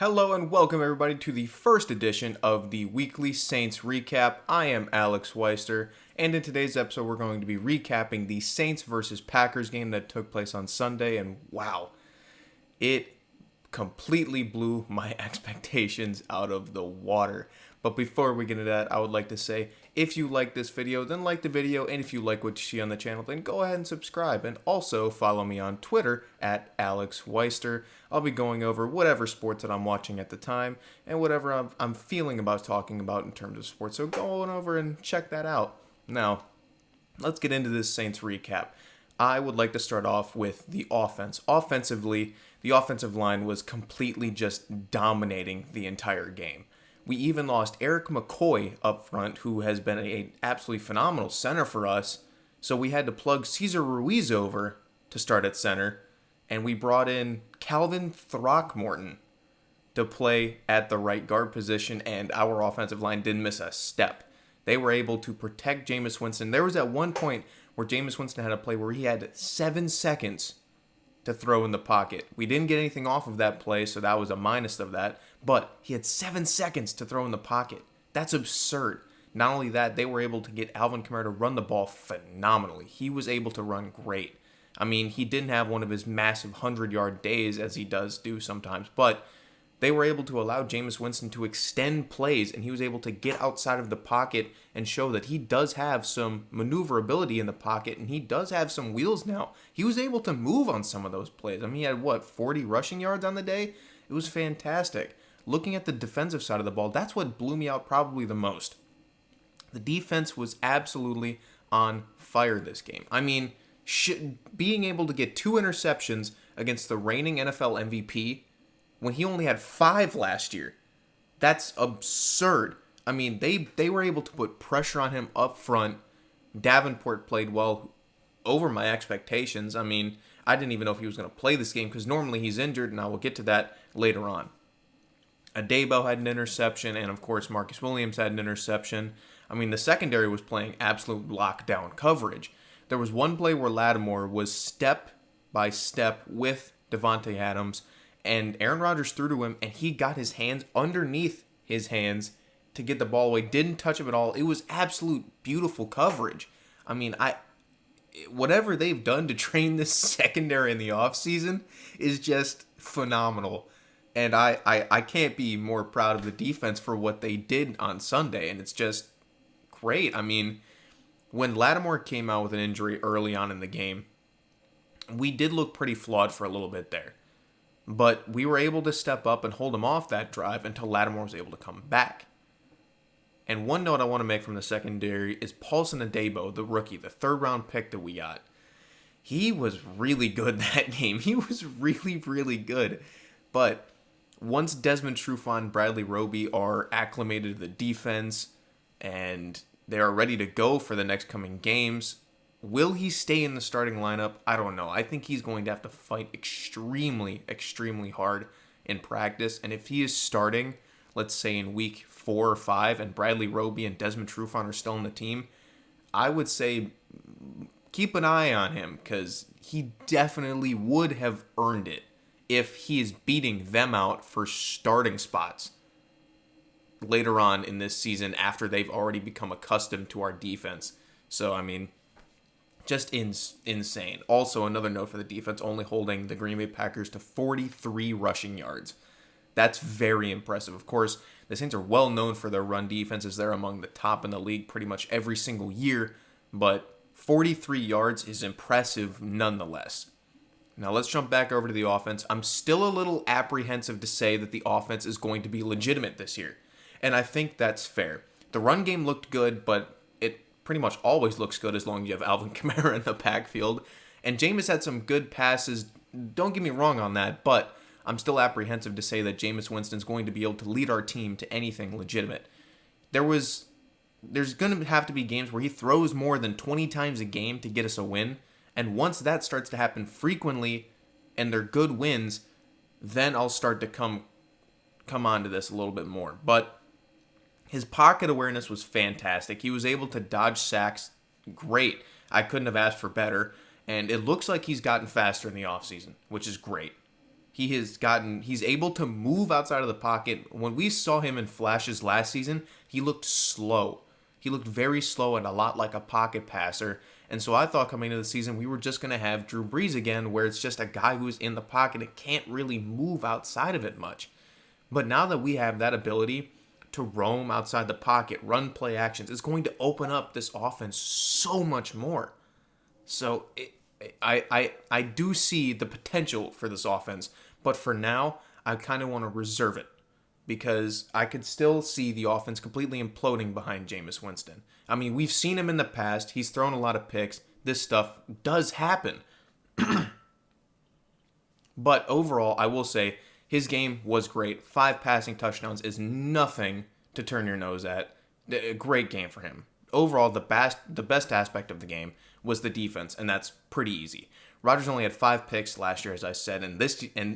Hello and welcome everybody to the first edition of the Weekly Saints Recap. I am Alex Weister, and in today's episode we're going to be recapping the Saints versus Packers game that took place on Sunday, and wow, it completely blew my expectations out of the water. But before we get into that, I would like to say, if you like this video, then like the video, and if you like what you see on the channel, then go ahead and subscribe, and also follow me on Twitter at Alex Weister. I'll be going over whatever sports that I'm watching at the time, and whatever I'm feeling about talking about in terms of sports, so go on over and check that out. Now, let's get into this Saints recap. I would like to start off with the offense. Offensively, the offensive line was completely just dominating the entire game. We even lost Eric McCoy up front, who has been an absolutely phenomenal center for us. So we had to plug Cesar Ruiz over to start at center. And we brought in Calvin Throckmorton to play at the right guard position. And our offensive line didn't miss a step. They were able to protect Jameis Winston. There was at one point where Jameis Winston had a play where he had 7 seconds to throw in the pocket. We didn't get anything off of that play, so that was a minus of that. But he had 7 seconds to throw in the pocket. That's absurd. Not only that, they were able to get Alvin Kamara to run the ball phenomenally. He was able to run great. I mean, he didn't have one of his massive 100-yard days as he does do sometimes, but they were able to allow Jameis Winston to extend plays, and he was able to get outside of the pocket and show that he does have some maneuverability in the pocket, and he does have some wheels now. He was able to move on some of those plays. I mean, he had, 40 rushing yards on the day? It was fantastic. Looking at the defensive side of the ball, that's what blew me out probably the most. The defense was absolutely on fire this game. I mean, being able to get 2 interceptions against the reigning NFL MVP when he only had 5 last year, that's absurd. I mean, they were able to put pressure on him up front. Davenport played well over my expectations. I mean, I didn't even know if he was going to play this game because normally he's injured, and I will get to that later on. Adebo had an interception, and of course Marcus Williams had an interception. I mean, the secondary was playing absolute lockdown coverage. There was one play where Lattimore was step by step with Devontae Adams, and Aaron Rodgers threw to him, and he got his hands underneath his hands to get the ball away. Didn't touch him at all. It was absolute beautiful coverage. I mean, whatever they've done to train this secondary in the offseason is just phenomenal. And I can't be more proud of the defense for what they did on Sunday, and it's just great. I mean, when Lattimore came out with an injury early on in the game, we did look pretty flawed for a little bit there. But we were able to step up and hold him off that drive until Lattimore was able to come back. And one note I want to make from the secondary is Paulson Adebo, the rookie, the third-round pick that we got. He was really good that game. He was really, really good. But once Desmond Trufant and Bradley Roby are acclimated to the defense and they are ready to go for the next coming games, will he stay in the starting lineup? I don't know. I think he's going to have to fight extremely, extremely hard in practice. And if he is starting, let's say in week 4 or 5, and Bradley Roby and Desmond Trufant are still on the team, I would say keep an eye on him because he definitely would have earned it if he is beating them out for starting spots later on in this season after they've already become accustomed to our defense. So, I mean, just insane. Also, another note for the defense, only holding the Green Bay Packers to 43 rushing yards. That's very impressive. Of course, the Saints are well known for their run defenses. They're among the top in the league pretty much every single year, but 43 yards is impressive nonetheless. Now let's jump back over to the offense. I'm still a little apprehensive to say that the offense is going to be legitimate this year, and I think that's fair. The run game looked good, but it pretty much always looks good as long as you have Alvin Kamara in the backfield. And Jameis had some good passes. Don't get me wrong on that, but I'm still apprehensive to say that Jameis Winston's going to be able to lead our team to anything legitimate. There's going to have to be games where he throws more than 20 times a game to get us a win. And once that starts to happen frequently and they're good wins, then I'll start to come on to this a little bit more. But his pocket awareness was fantastic. He was able to dodge sacks great. I couldn't have asked for better. And it looks like he's gotten faster in the offseason, which is great. He's able to move outside of the pocket. When we saw him in flashes last season, he looked slow. He looked very slow and a lot like a pocket passer. And so I thought coming into the season, we were just going to have Drew Brees again, where it's just a guy who's in the pocket and can't really move outside of it much. But now that we have that ability to roam outside the pocket, run play actions, it's going to open up this offense so much more. So I do see the potential for this offense, but for now, I kind of want to reserve it because I could still see the offense completely imploding behind Jameis Winston. I mean, we've seen him in the past. He's thrown a lot of picks. This stuff does happen. But overall, I will say his game was great. 5 passing touchdowns is nothing to turn your nose at. A great game for him. Overall, the best aspect of the game was the defense, and that's pretty easy. Rodgers only had 5 picks last year, as I said, and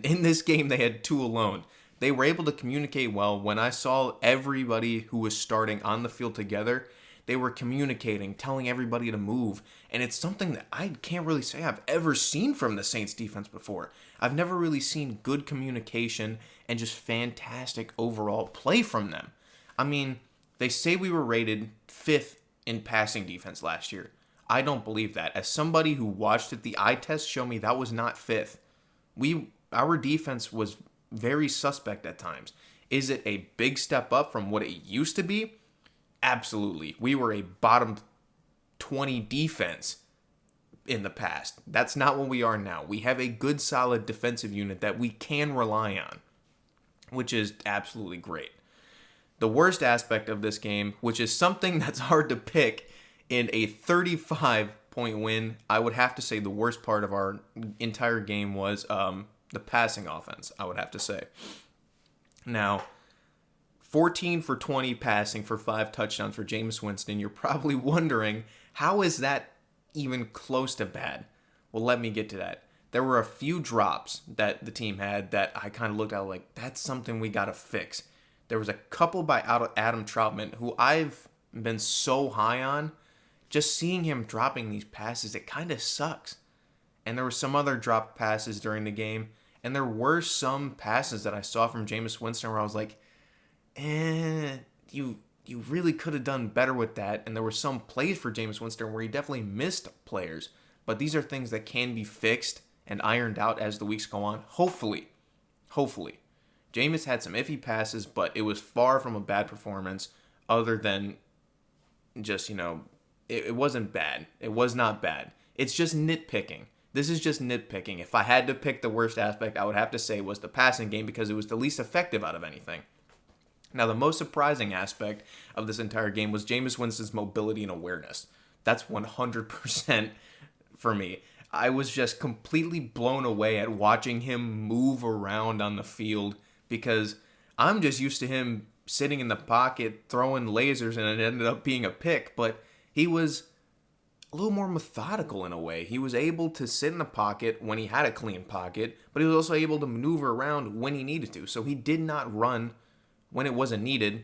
in this game they had 2 alone. They were able to communicate well. When I saw everybody who was starting on the field together, they were communicating, telling everybody to move, and it's something that I can't really say I've ever seen from the Saints defense before. I've never really seen good communication and just fantastic overall play from them. I mean, they say we were rated 5th in passing defense last year. I don't believe that. As somebody who watched it, the eye test showed me that was not 5th. Our defense was very suspect at times. Is it a big step up from what it used to be? Absolutely. We were a bottom 20 defense in the past. That's not what we are now. We have a good, solid defensive unit that we can rely on, which is absolutely great. The worst aspect of this game, which is something that's hard to pick in a 35-point win, I would have to say the worst part of our entire game was the passing offense, I would have to say. Now, 14 for 20 passing for 5 touchdowns for Jameis Winston. You're probably wondering, how is that even close to bad? Well, let me get to that. There were a few drops that the team had that I kind of looked at like, that's something we got to fix. There was a couple by Adam Troutman, who I've been so high on. Just seeing him dropping these passes, it kind of sucks. And there were some other dropped passes during the game. And there were some passes that I saw from Jameis Winston where I was like, you really could have done better with that. And there were some plays for Jameis Winston where he definitely missed players. But these are things that can be fixed and ironed out as the weeks go on. Hopefully. Jameis had some iffy passes, but it was far from a bad performance other than just, it wasn't bad. It was not bad. It's just nitpicking. This is just nitpicking. If I had to pick the worst aspect, I would have to say was the passing game because it was the least effective out of anything. Now, the most surprising aspect of this entire game was Jameis Winston's mobility and awareness. That's 100% for me. I was just completely blown away at watching him move around on the field because I'm just used to him sitting in the pocket, throwing lasers, and it ended up being a pick. But he was a little more methodical in a way. He was able to sit in the pocket when he had a clean pocket, but he was also able to maneuver around when he needed to. So he did not run when it wasn't needed,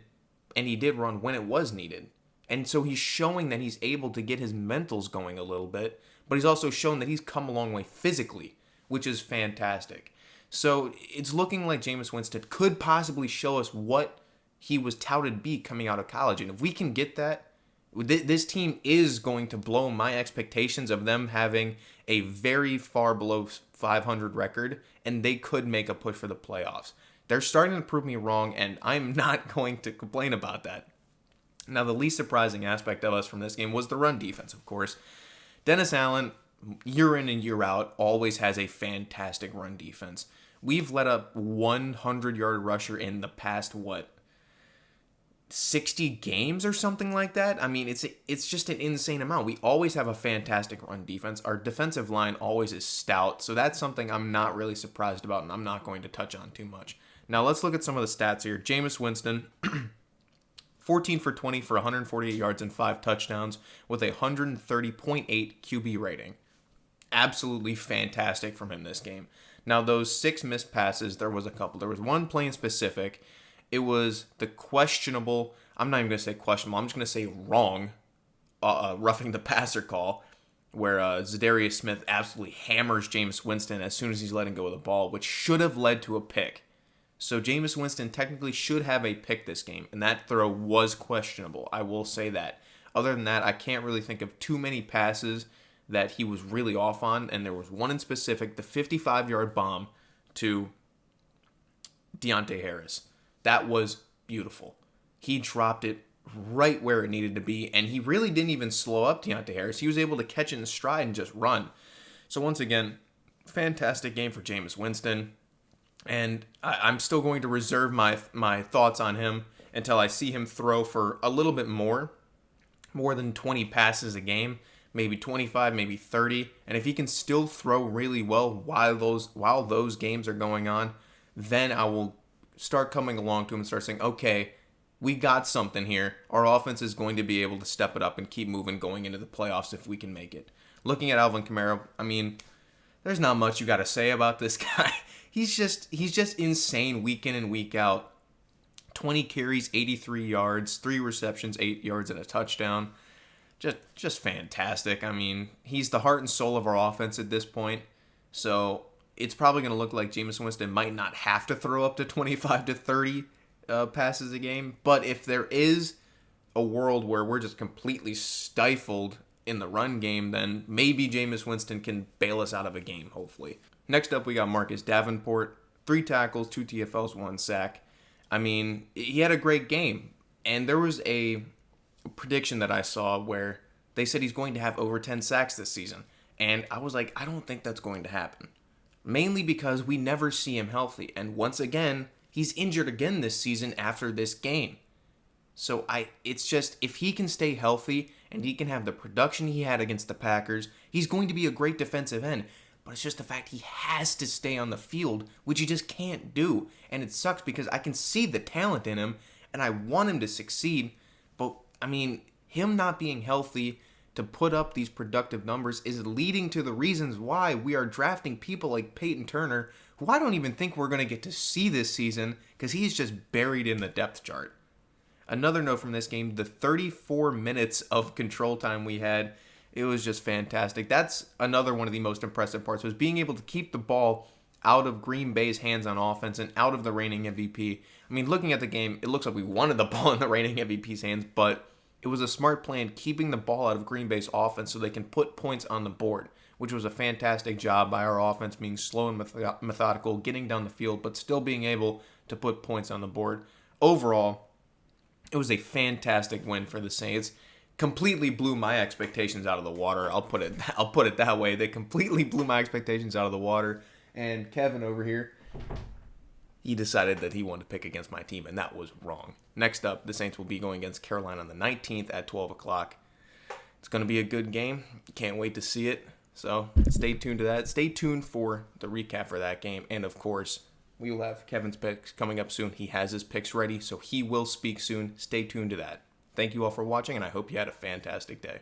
and he did run when it was needed. And so he's showing that he's able to get his mentals going a little bit, but he's also shown that he's come a long way physically, which is fantastic. So it's looking like Jameis Winston could possibly show us what he was touted to be coming out of college. And if we can get that, this team is going to blow my expectations of them having a very far below 500 record, and they could make a push for the playoffs. They're starting to prove me wrong, and I'm not going to complain about that. Now, the least surprising aspect of us from this game was the run defense, of course. Dennis Allen, year in and year out, always has a fantastic run defense. We've let up 100-yard rusher in the past, 60 games or something like that? I mean, it's just an insane amount. We always have a fantastic run defense. Our defensive line always is stout, so that's something I'm not really surprised about, and I'm not going to touch on too much. Now, let's look at some of the stats here. Jameis Winston, 14 for 20 for 148 yards and 5 touchdowns with a 130.8 QB rating. Absolutely fantastic from him this game. Now, those 6 missed passes, there was a couple. There was one play in specific. It was the questionable, I'm not even going to say questionable, I'm just going to say wrong, roughing the passer call. where Zadarius Smith absolutely hammers Jameis Winston as soon as he's letting go of the ball, which should have led to a pick. So Jameis Winston technically should have a pick this game, and that throw was questionable. I will say that. Other than that, I can't really think of too many passes that he was really off on, and there was one in specific, the 55-yard bomb to Deontay Harris. That was beautiful. He dropped it right where it needed to be, and he really didn't even slow up Deontay Harris. He was able to catch it in stride and just run. So once again, fantastic game for Jameis Winston, and I'm still going to reserve my thoughts on him until I see him throw for a little bit more than 20 passes a game, maybe 25, maybe 30, and if he can still throw really well while those games are going on, then I will start coming along to him and start saying, okay, we got something here. Our offense is going to be able to step it up and keep moving going into the playoffs if we can make it. Looking at Alvin Kamara, I mean, there's not much you got to say about this guy. He's just insane week in and week out. 20 carries, 83 yards, 3 receptions, 8 yards, and a touchdown. Just fantastic. I mean, he's the heart and soul of our offense at this point. So it's probably going to look like Jameis Winston might not have to throw up to 25 to 30 passes a game. But if there is a world where we're just completely stifled in the run game, then maybe Jameis Winston can bail us out of a game, hopefully. Next up, we got Marcus Davenport. 3 tackles, 2 TFLs, 1 sack. I mean, he had a great game. And there was a prediction that I saw where they said he's going to have over 10 sacks this season. And I was like, I don't think that's going to happen. Mainly because we never see him healthy. And once again, he's injured again this season after this game. So it's just, if he can stay healthy and he can have the production he had against the Packers, he's going to be a great defensive end. But it's just the fact he has to stay on the field, which he just can't do. And it sucks because I can see the talent in him and I want him to succeed. But, I mean, him not being healthy to put up these productive numbers is leading to the reasons why we are drafting people like Peyton Turner, who I don't even think we're going to get to see this season because he's just buried in the depth chart. Another note from this game, the 34 minutes of control time we had, it was just fantastic. That's another one of the most impressive parts, was being able to keep the ball out of Green Bay's hands on offense and out of the reigning MVP. I mean, looking at the game, it looks like we wanted the ball in the reigning MVP's hands, but it was a smart plan keeping the ball out of Green Bay's offense so they can put points on the board, which was a fantastic job by our offense, being slow and methodical, getting down the field, but still being able to put points on the board. Overall, it was a fantastic win for the Saints. Completely blew my expectations out of the water. I'll put it that way. They completely blew my expectations out of the water. And Kevin over here, he decided that he wanted to pick against my team, and that was wrong. Next up, the Saints will be going against Carolina on the 19th at 12 o'clock. It's going to be a good game. Can't wait to see it. So stay tuned to that. Stay tuned for the recap for that game. And, of course, we will have Kevin's picks coming up soon. He has his picks ready, so he will speak soon. Stay tuned to that. Thank you all for watching, and I hope you had a fantastic day.